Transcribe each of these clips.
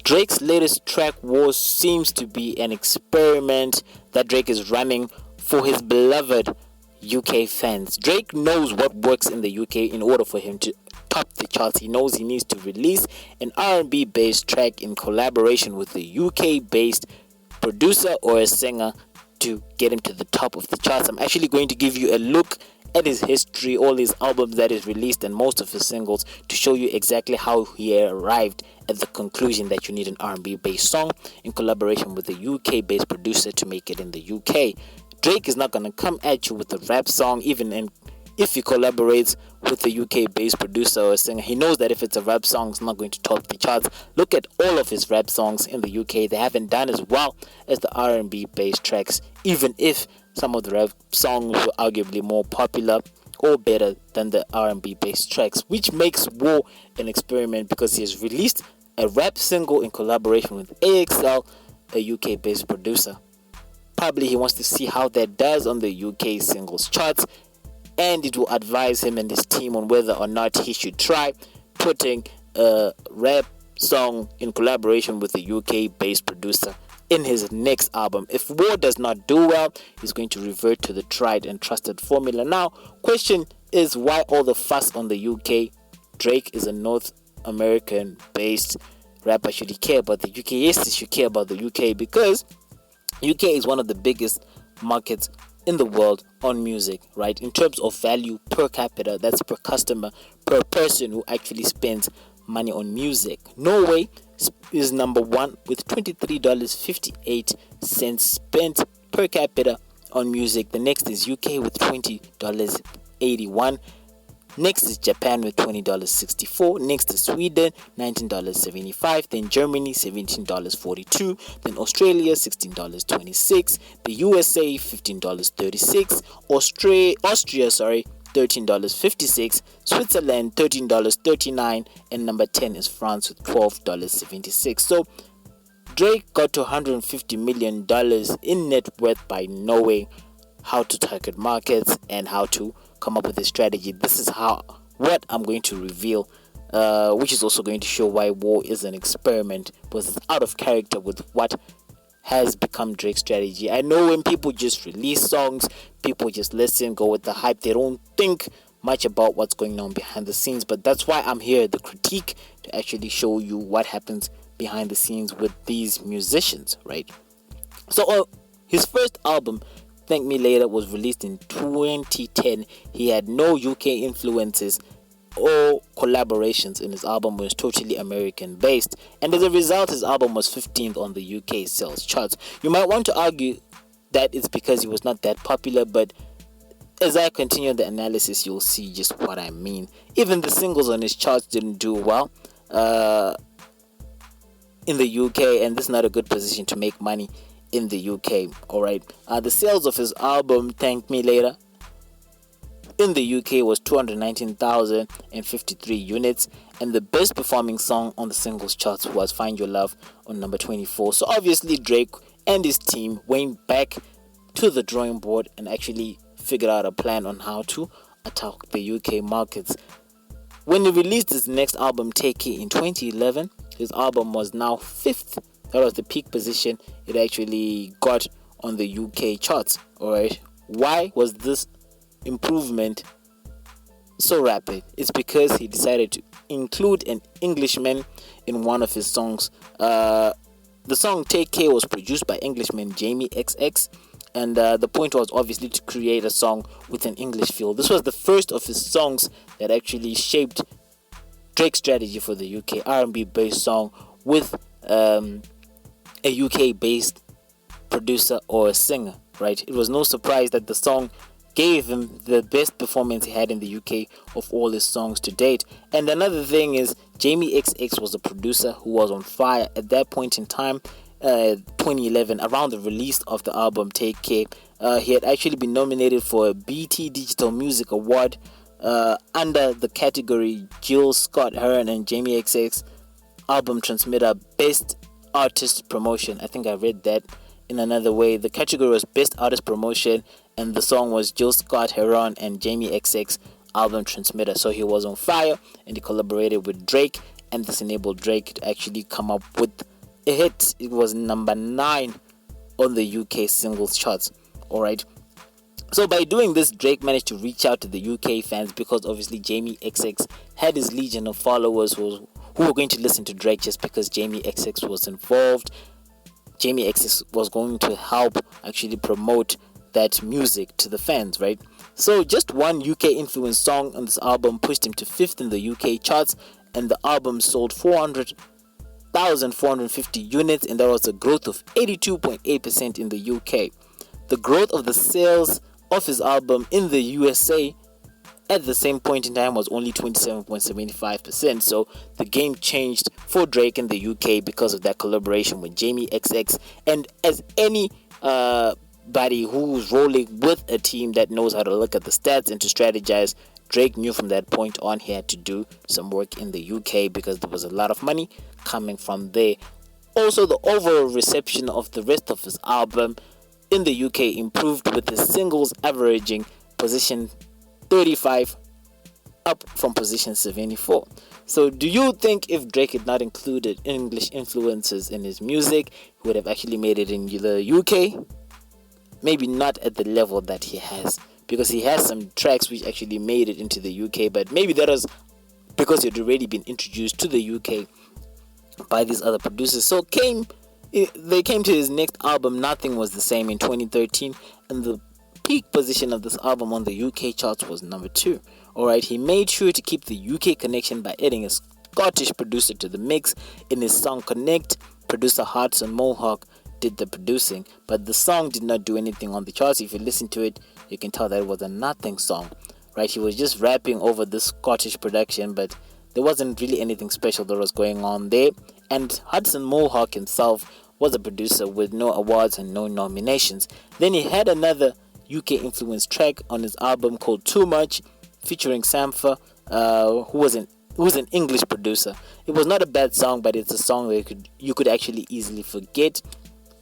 Drake's latest track War seems to be an experiment that Drake is running for his beloved UK fans. Drake knows what works in the UK in order for him to top the charts. He knows he needs to release an R&B based track in collaboration with a UK based producer or a singer to get him to the top of the charts. I'm actually going to give you a look at his history, all his albums that he's released and most of his singles, to show you exactly how he arrived at the conclusion that you need an R&B based song in collaboration with a UK based producer to make it in the UK. Drake is not going to come at you with a rap song, even if he collaborates with a UK based producer or singer. He knows that if it's a rap song, it's not going to top the charts. Look at all of his rap songs in the UK. They haven't done as well as the R&B based tracks, even if some of the rap songs were arguably more popular or better than the R&B based tracks, which makes War an experiment because he has released a rap single in collaboration with AXL, a UK based producer. Probably he wants to see how that does on the UK singles charts, and it will advise him and his team on whether or not he should try putting a rap song in collaboration with a UK based producer in his next album. If War does not do well, he's going to revert to the tried and trusted formula. Now, question is, why all the fuss on the UK? Drake is a North American based rapper. Should he care about the UK? Yes, he should care about the UK, because UK is one of the biggest markets in the world on music, right? In terms of value per capita, that's per customer, per person who actually spends money on music. Norway is number one with $23.58 spent per capita on music. The next is UK with $20.81. Next is Japan with $20.64. Next is Sweden, $19.75. Then Germany, $17.42. Then Australia, $16.26. The USA, $15.36. Austria, $13.56. Switzerland, $13.39. And number 10 is France with $12.76. So Drake got to $150 million in net worth by knowing how to target markets and how to come up with a strategy. This is what I'm going to reveal, which is also going to show why War is an experiment, because it's out of character with what has become Drake's strategy. I know when people just release songs, people just listen, go with the hype. They don't think much about what's going on behind the scenes, but that's why I'm here, the critique, to actually show you what happens behind the scenes with these musicians, right? So his first album, Thank Me Later, was released in 2010. He had no UK influences or collaborations in his album. Was totally American based, and as a result his album was 15th on the UK sales charts. You might want to argue that it's because he was not that popular, but as I continue the analysis, you'll see just what I mean. Even the singles on his charts didn't do well in the UK, and this is not a good position to make money in the UK. Alright, the sales of his album Thank Me Later in the UK was 219,053 units, and the best performing song on the singles charts was Find Your Love on number 24. So obviously Drake and his team went back to the drawing board and actually figured out a plan on how to attack the UK markets. When he released his next album, Take It, in 2011, his album was now 5th. That was the peak position it actually got on the UK charts. Alright, why was this improvement so rapid? It's because he decided to include an Englishman in one of his songs. The song Take Care was produced by Englishman Jamie XX, and the point was obviously to create a song with an English feel. This was the first of his songs that actually shaped Drake's strategy for the UK, R&B based song with a UK based producer or a singer, right? It was no surprise that the song gave him the best performance he had in the UK of all his songs to date. And another thing is, Jamie XX was a producer who was on fire at that point in time, 2011, around the release of the album Take Care. He had actually been nominated for a BT Digital Music Award under the category Jill Scott Heron and Jamie XX Album Transmitter Best Artist Promotion. I think I read that in another way. The category was Best Artist Promotion, and the song was Jill Scott Heron and Jamie XX Album Transmitter. So he was on fire, and he collaborated with Drake, and this enabled Drake to actually come up with a hit. It was number 9 on the UK singles charts. Alright. So by doing this, Drake managed to reach out to the UK fans, because obviously Jamie XX had his legion of followers who were going to listen to Drake just because Jamie XX was involved. Jamie XX was going to help actually promote that music to the fans, right? So just one UK influenced song on this album pushed him to 5th in the UK charts, and the album sold 400,450 units, and that was a growth of 82.8% in the UK. The growth of the sales of his album in the USA at the same point in time was only 27.75%. So the game changed for Drake in the UK because of that collaboration with Jamie XX. And as any buddy who's rolling with a team that knows how to look at the stats and to strategize, Drake knew from that point on he had to do some work in the UK because there was a lot of money coming from there. Also, the overall reception of the rest of his album in the UK improved, with his singles averaging position 35 up from position 74. So do you think if Drake had not included English influences in his music, he would have actually made it in the UK? Maybe not at the level that he has, because he has some tracks which actually made it into the UK, but maybe that was because he'd already been introduced to the UK by these other producers. So they came to his next album, Nothing Was the Same, in 2013, and the peak position of this album on the UK charts was number 2. Alright, he made sure to keep the UK connection by adding a Scottish producer to the mix in his song Connect. Producer Hudson Mohawk did the producing, but the song did not do anything on the charts. If you listen to it, you can tell that it was a nothing song, right? He was just rapping over this Scottish production, but there wasn't really anything special that was going on there. And Hudson Mohawk himself was a producer with no awards and no nominations. Then he had another UK influenced track on his album called Too Much, featuring Sampha, who was an English producer. It was not a bad song, but it's a song that you could actually easily forget.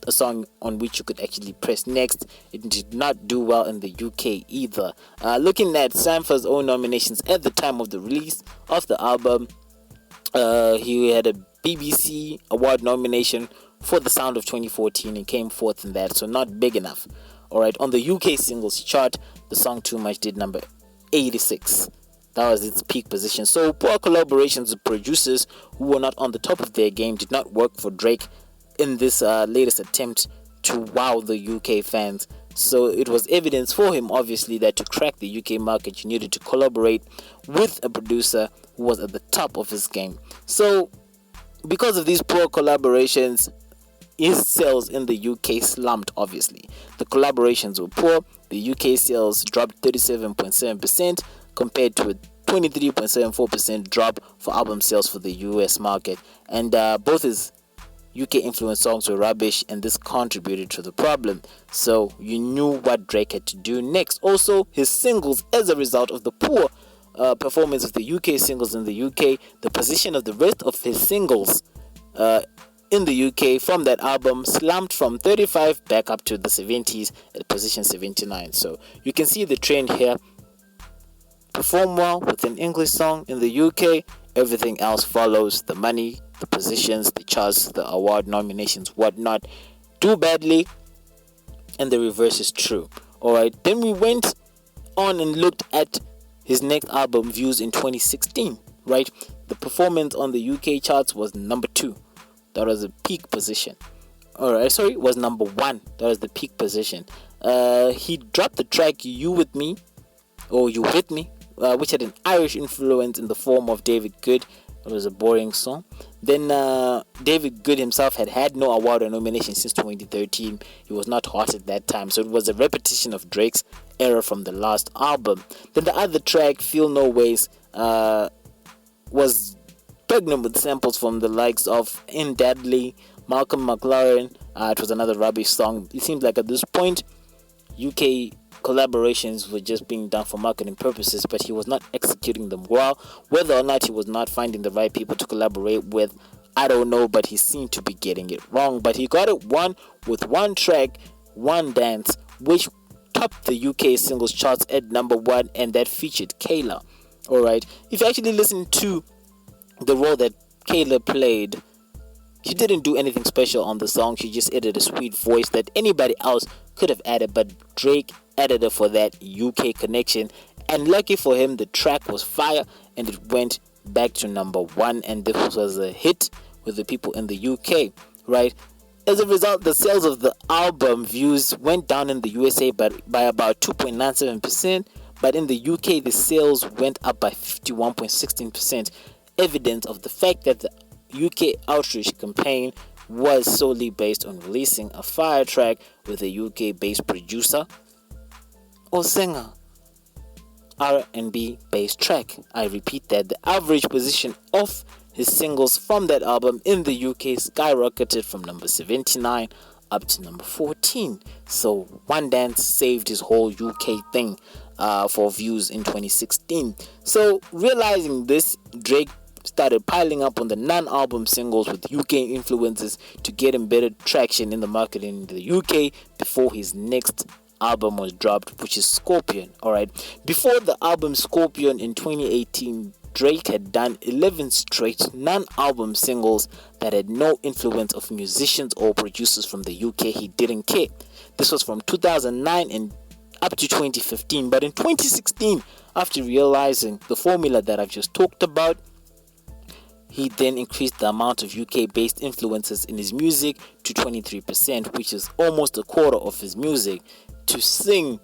A song on which you could actually press next. It did not do well in the UK either. Looking at Sampha's own nominations at the time of the release of the album, he had a BBC award nomination for The Sound of 2014 and came 4th in that, so not big enough. Alright, on the UK singles chart, the song Too Much did number 86. That was its peak position. So poor collaborations with producers who were not on the top of their game did not work for Drake in this latest attempt to wow the UK fans. So it was evidence for him, obviously, that to crack the UK market, you needed to collaborate with a producer who was at the top of his game. So because of these poor collaborations, his sales in the UK slumped, obviously. The collaborations were poor. The UK sales dropped 37.7% compared to a 23.74% drop for album sales for the US market. And both his UK influenced songs were rubbish, and this contributed to the problem. So you knew what Drake had to do next. Also, his singles, as a result of the poor performance of the UK singles in the UK, the position of the rest of his singles in the UK from that album slumped from 35 back up to the 70s at position 79. So you can see the trend here. Perform well with an English song in the UK, everything else follows. The money, the positions, the charts, the award nominations, whatnot. Do badly, and the reverse is true. Alright, then we went on and looked at his next album, Views, in 2016. Right, the performance on the UK charts was number 2. That was a peak position. Alright, sorry, it was number 1. That was the peak position. He dropped the track You With Me, or You With Me, which had an Irish influence in the form of David Good. It was a boring song. Then David Good himself had no award or nomination since 2013. He was not hot at that time, so it was a repetition of Drake's era from the last album. Then the other track, Feel No Ways, was pregnant with samples from the likes of In Dudley, Malcolm McLaren. It was another rubbish song. It seems like at this point, UK collaborations were just being done for marketing purposes, but he was not executing them well. Whether or not he was not finding the right people to collaborate with, I don't know, but he seemed to be getting it wrong. But he got it with one track, One Dance, which topped the UK singles charts at number 1, and that featured Kayla. Alright, if you actually listen to the role that Kayla played She didn't do anything special on the song. She just added a sweet voice that anybody else could have added, but Drake added it for that UK connection. And lucky for him, the track was fire and it went back to number 1, and this was a hit with the people in the UK, right? As a result, the sales of the album views went down in the USA by about 2.97%, but in the UK the sales went up by 51.16%, evidence of the fact that the UK outreach campaign was solely based on releasing a fire track with a UK-based producer or singer. R&B based track. I repeat that the average position of his singles from that album in the UK skyrocketed from number 79 up to number 14. So One Dance saved his whole UK thing for views in 2016. So realizing this, Drake started piling up on the non-album singles with UK influences to get him better traction in the market in the UK before his next album was dropped, which is Scorpion. Alright, before the album Scorpion in 2018, Drake had done 11 straight non-album singles that had no influence of musicians or producers from the UK. He didn't care. This was from 2009 and up to 2015. But in 2016, after realizing the formula that I've just talked about, he then increased the amount of UK-based influences in his music to 23%, which is almost a quarter of his music. To sing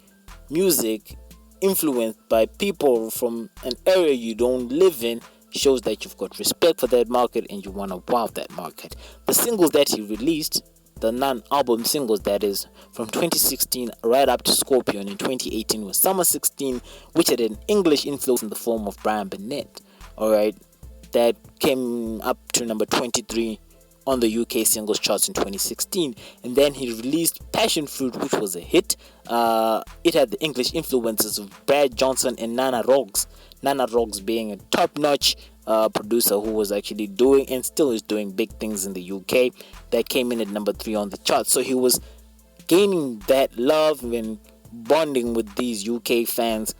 music influenced by people from an area you don't live in shows that you've got respect for that market and you want to wow that market. The singles that he released, the non-album singles that is, from 2016 right up to Scorpion in 2018 was Summer 16, which had an English influence in the form of Brian Burnett. Alright, that came up to number 23 on the UK singles charts in 2016. And then he released Passion Fruit, which was a hit. It had the English influences of Brad Johnson and Nana Roggs. Nana Roggs being a top-notch producer who was actually doing and still is doing big things in the UK. That came in at number 3 on the chart. So he was gaining that love and bonding with these UK fans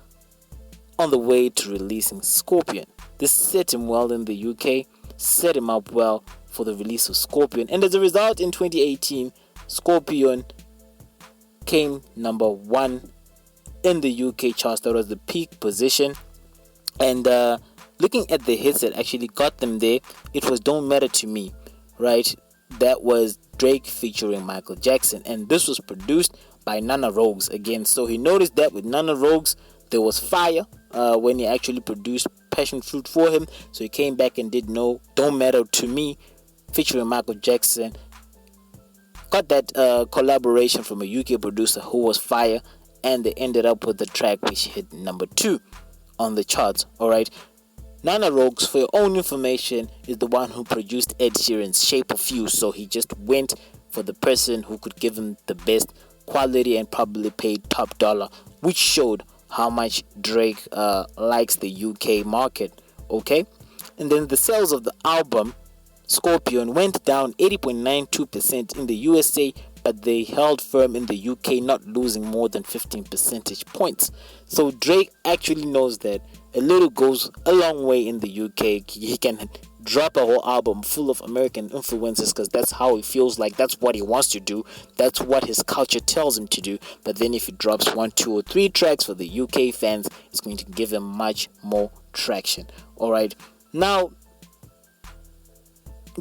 on the way to releasing Scorpion. This set him well in the UK, set him up well for the release of Scorpion, and as a result in 2018 Scorpion came number 1 in the UK charts. That was the peak position. And looking at the hits that actually got them there, it was Don't Matter to Me, right? That was Drake featuring Michael Jackson, and this was produced by Nana Roggs again. So he noticed that with Nana Roggs there was fire when he actually produced Passion Fruit for him, so he came back and did Don't Matter to Me featuring Michael Jackson. Got that collaboration from a UK producer who was fire, and they ended up with the track which hit number 2 on the charts. Alright, Nana Roggs, for your own information, is the one who produced Ed Sheeran's Shape of You, so he just went for the person who could give him the best quality and probably paid top dollar, which showed how much Drake likes the UK market. Okay, and then the sales of the album Scorpion went down 80.92% in the USA, but they held firm in the UK, not losing more than 15 percentage points. So Drake actually knows that a little goes a long way in the UK. He can drop a whole album full of American influences because that's how he feels like, that's what he wants to do, that's what his culture tells him to do. But then if he drops 1, 2 or 3 tracks for the UK fans, it's going to give him much more traction. Alright, now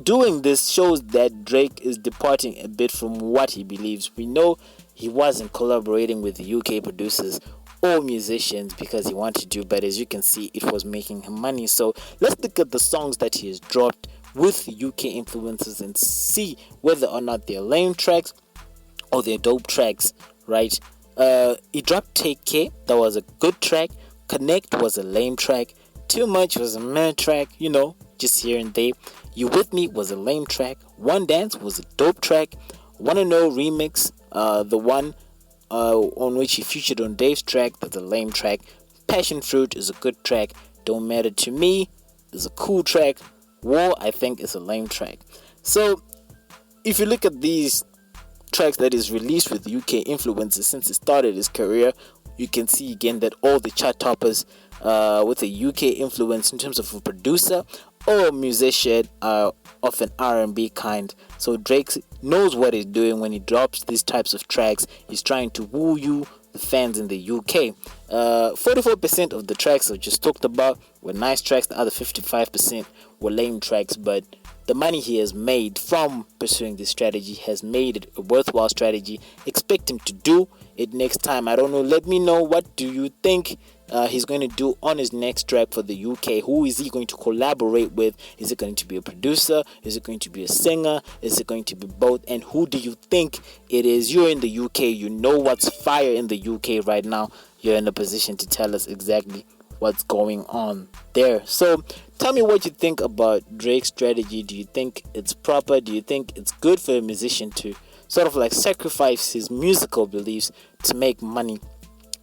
doing this shows that Drake is departing a bit from what he believes. We know he wasn't collaborating with the UK producers or musicians because he wanted to, but as you can see, it was making him money. So let's look at the songs that he has dropped with UK influences and see whether or not they're lame tracks or they're dope tracks, right? He dropped Take Care, that was a good track. Connect was a lame track. Too Much was a meh track, just here and there. You With Me was a lame track. One Dance was a dope track. Wanna Know Remix, the one on which he featured on Dave's track, that's a lame track. Passion Fruit is a good track. Don't Matter to Me is a cool track. War, I think, is a lame track. So if you look at these tracks that is released with UK influences since he started his career, you can see again that all the chart toppers with a UK influence in terms of a producer or musician of an R&B kind. So Drake knows what he's doing when he drops these types of tracks. He's trying to woo you, the fans in the UK. 44% of the tracks I just talked about were nice tracks. The other 55% were lame tracks, but the money he has made from pursuing this strategy has made it a worthwhile strategy. Expect him to do it next time. I don't know. Let me know, what do you think he's going to do on his next track for the UK? Who is he going to collaborate with? Is it going to be a producer? Is it going to be a singer? Is it going to be both? And who do you think it is? You're in the UK. You know what's fire in the UK right now. You're in a position to tell us exactly what's going on there. So tell me what you think about Drake's strategy. Do you think it's proper? Do you think it's good for a musician to sort of like sacrifice his musical beliefs to make money?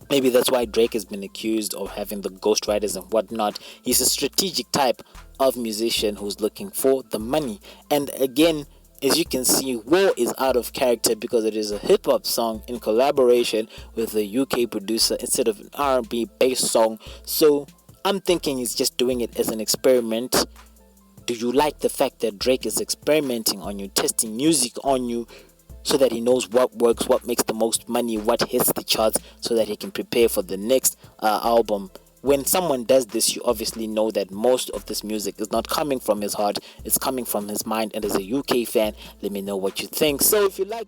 Maybe that's why Drake has been accused of having the ghostwriters and whatnot. He's a strategic type of musician who's looking for the money. And again, as you can see, War is out of character because it is a hip-hop song in collaboration with a UK producer instead of an R&B based song. So I'm thinking he's just doing it as an experiment. Do you like the fact that Drake is experimenting on you, testing music on you, so that he knows what works, what makes the most money, what hits the charts, so that he can prepare for the next album? When someone does this, you obviously know that most of this music is not coming from his heart, it's coming from his mind. And as a UK fan, let me know what you think. So if you like